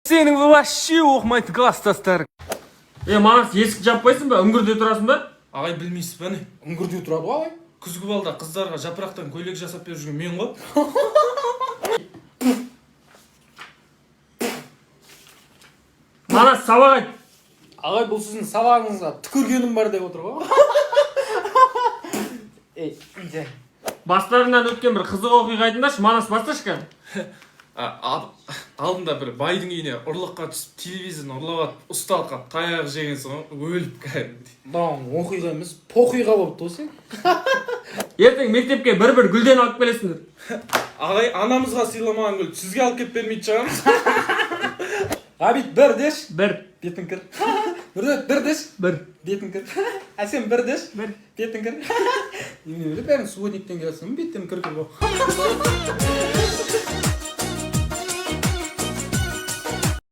Сенің вообще оқымайтын класстастар. Манас, есік жаппайсың ба? Үңгірде тұрасың ба? Ағай білмейсіз ба не? Үңгірде тұрады ғой ағай. Күзгі балда қыздарға жапырақтан көйлек жасап беріп жүрген мен ғой. Манас, сабақ айт. Ағай бұл сіздің сабағыңызға түкіргенім бар деп отыр ғой. Бастарынан өткен бір қызық оқиға айтыңдаршы, Манас, басташы кән. Алдында бір байдың үйіне ұрлыққа түсіп телевизорын ұрлап алып ұсталып қалып таяқ жеген соң өліп кәдімгідей. Мынау оқиға емес, поқиға болыпты осы. Ертең мектепке бір гүлден алып келесіңдер. Ағай, анамызға сыйламаған гүл сізге алып келіп бермейді шығармыз. Ғабит, бір деш. Бір. Бетін кір. Бір деш. Бір. Бетін кір. Әсем бір деш. Бір. Бетін кір. Бәрін сводниктен келсін, беттен кір ғой.